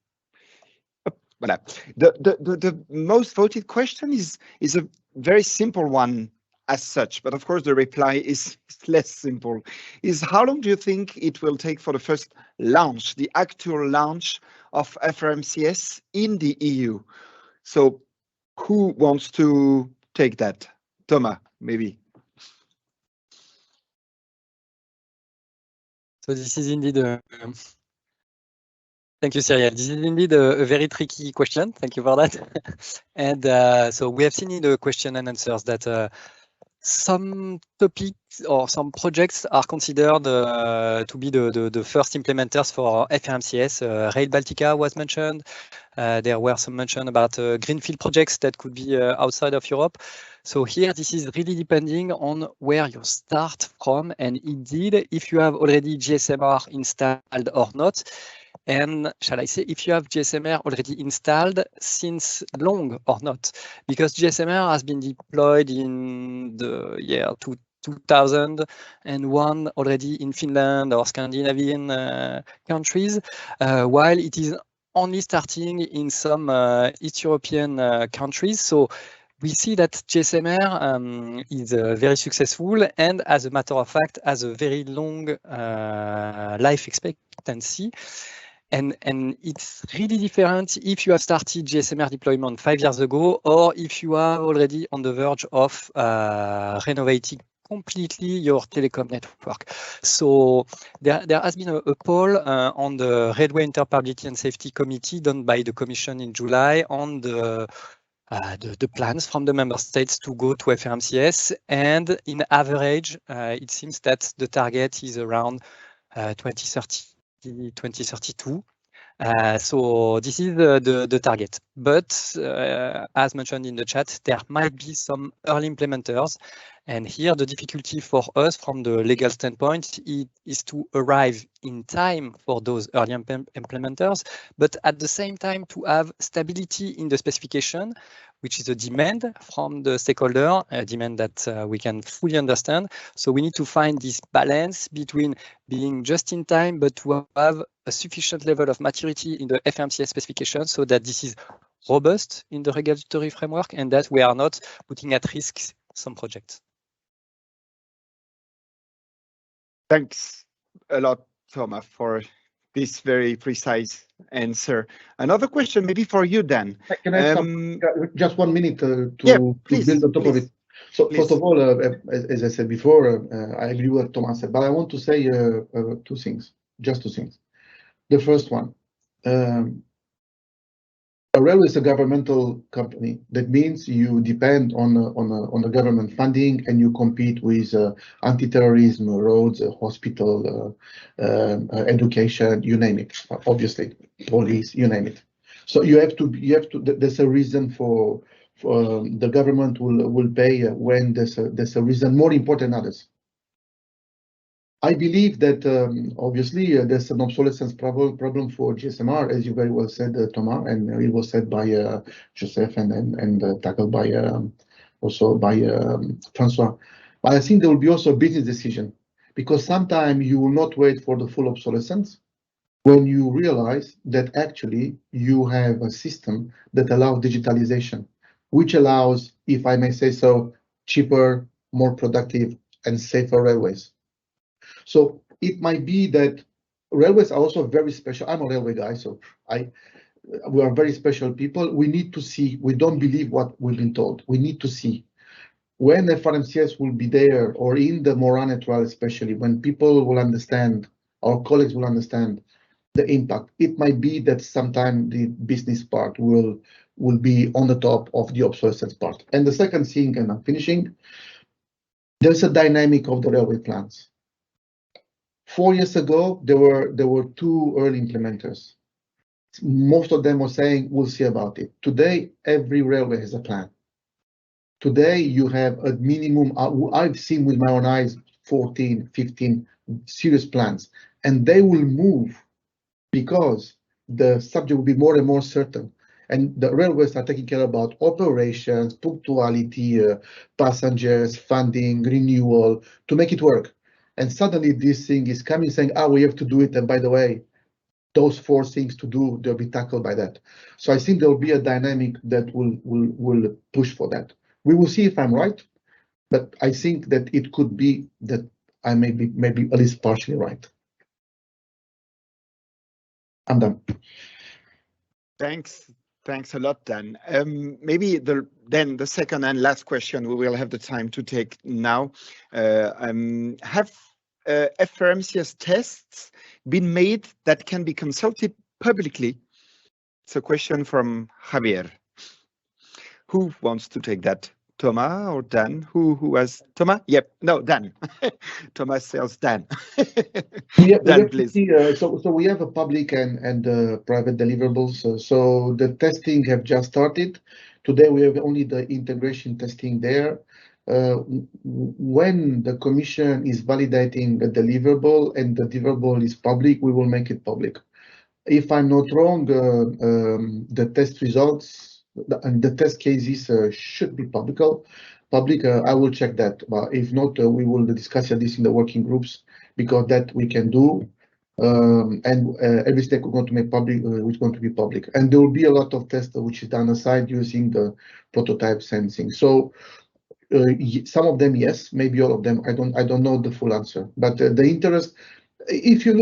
The most voted question is a very simple one, as such, but of course the reply is less simple. Is how long do you think it will take for the first launch, the actual launch of FRMCS in the EU? So who wants to take that? Thomas, maybe. So this is indeed thank you, Cyril. This is indeed a very tricky question. Thank you for that. And so we have seen in the question and answers that some topics or some projects are considered to be the first implementers for FRMCS. Rail Baltica was mentioned. There were some mention about greenfield projects that could be outside of Europe. So here, this is really depending on where you start from, and indeed, if you have already GSMR installed or not. And shall I say, if you have GSMR already installed since long or not, because GSMR has been deployed in the year 2001 already in Finland or Scandinavian countries, while it is only starting in some East European countries. So we see that GSMR is very successful and, as a matter of fact, has a very long life expectancy. And it's really different if you have started GSMR deployment 5 years ago or if you are already on the verge of renovating completely your telecom network. So there has been a poll on the Railway Interoperability and Safety Committee done by the Commission in July on the plans from the member states to go to FRMCS, and in average, it seems that the target is around 2032. So this is the target. But as mentioned in the chat, there might be some early implementers. And here the difficulty for us from the legal standpoint is to arrive in time for those early implementers, but at the same time to have stability in the specification, which is a demand from the stakeholder, a demand that we can fully understand. So we need to find this balance between being just in time, but to have a sufficient level of maturity in the FRMCS specification so that this is robust in the regulatory framework and that we are not putting at risk some projects. Thanks a lot, Thomas, for this very precise answer. Another question maybe for you, Dan. Can I have just 1 minute to please, build on top of it? So please. First of all, as I said before, I agree with what Thomas said, but I want to say two things, just two things. The first one, a railway is a governmental company. That means you depend on the government funding and you compete with anti-terrorism, roads, hospital, education, you name it. Obviously, police, you name it. So you have to. There's a reason for the government will pay when there's a reason more important than others. I believe that obviously there's an obsolescence problem for GSMR, as you very well said, Thomas, and it was said by Joseph and tackled by also by Francois. But I think there will be also a business decision, because sometimes you will not wait for the full obsolescence when you realize that actually you have a system that allows digitalization, which allows, if I may say so, cheaper, more productive, and safer railways. So it might be that railways are also very special. I'm a railway guy, so we are very special people. We need to see. We don't believe what we've been told. We need to see when FRMCS will be there, or in the Morane trial, especially when people will understand, our colleagues will understand the impact. It might be that sometime the business part will be on the top of the obsolescence part. And the second thing, and I'm finishing, there's a dynamic of the railway plans. 4 years ago, there were 2 early implementers. Most of them were saying, we'll see about it. Today, every railway has a plan. Today, you have a minimum, I've seen with my own eyes, 14, 15 serious plans, and they will move because the subject will be more and more certain. And the railways are taking care about operations, punctuality, passengers, funding, renewal, to make it work. And suddenly this thing is coming saying, we have to do it. And by the way, those 4 things to do, they'll be tackled by that. So I think there will be a dynamic that will push for that. We will see if I'm right. but I think that it could be that I may be maybe at least partially right. I'm done. Thanks a lot, Dan. Maybe then the second and last question we will have the time to take now. Have FRMCS tests been made that can be consulted publicly? It's a question from Javier. Who wants to take that? Thomas or Dan? Who has Thomas? Yep, no, Dan. Thomas says Dan. Dan, please. So we have a public and private deliverables. So the testing have just started. Today we have only the integration testing there. When the commission is validating a deliverable and the deliverable is public, we will make it public. If I'm not wrong, the test results and the test cases should be public. I will check that, but if not, we will discuss this in the working groups, because that we can do. And every step we're going to make public, is going to be public, and there will be a lot of tests which is done aside using the prototype sensing. So some of them, yes, maybe all of them. I don't know the full answer, but the interest. If you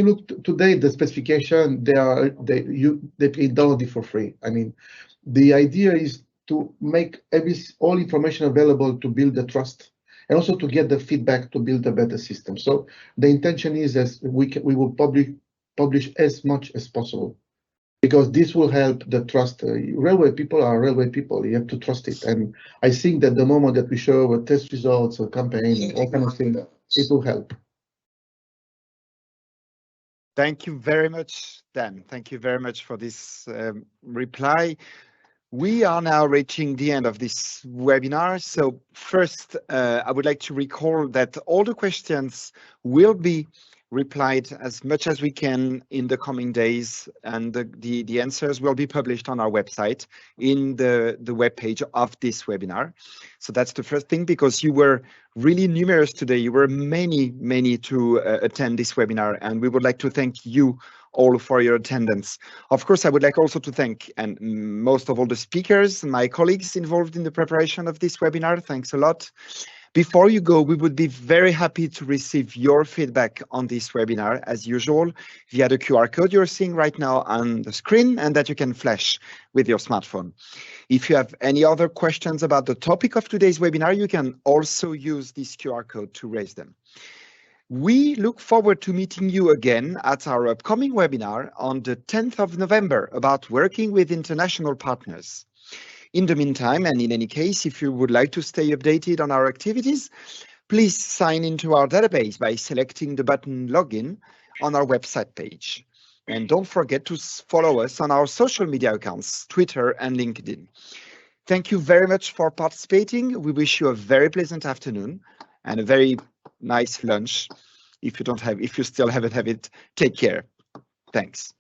look today, the specification they can download it for free. I mean, the idea is to make all information available to build the trust, and also to get the feedback to build a better system. So the intention is as we will publish as much as possible, because this will help the trust. Railway people are railway people. You have to trust it, and I think that the moment that we show test results, a campaign, all kind of thing, it will help. Thank you very much, Dan. Thank you very much for this reply. We are now reaching the end of this webinar. So first, I would like to recall that all the questions will be replied as much as we can in the coming days, and the answers will be published on our website in the web page of this webinar. So that's the first thing, because you were really numerous today. You were many to attend this webinar, and we would like to thank you all for your attendance. Of course, I would like also to thank, and most of all, the speakers, my colleagues involved in the preparation of this webinar. Thanks a lot. Before you go, we would be very happy to receive your feedback on this webinar, as usual, via the QR code you're seeing right now on the screen, and that you can flash with your smartphone. If you have any other questions about the topic of today's webinar, you can also use this QR code to raise them. We look forward to meeting you again at our upcoming webinar on the 10th of November about working with international partners. In the meantime, and in any case, if you would like to stay updated on our activities, please sign into our database by selecting the button Login on our website page. And don't forget to follow us on our social media accounts, Twitter and LinkedIn. Thank you very much for participating. We wish you a very pleasant afternoon and a very nice lunch. If you still haven't had it, take care. Thanks.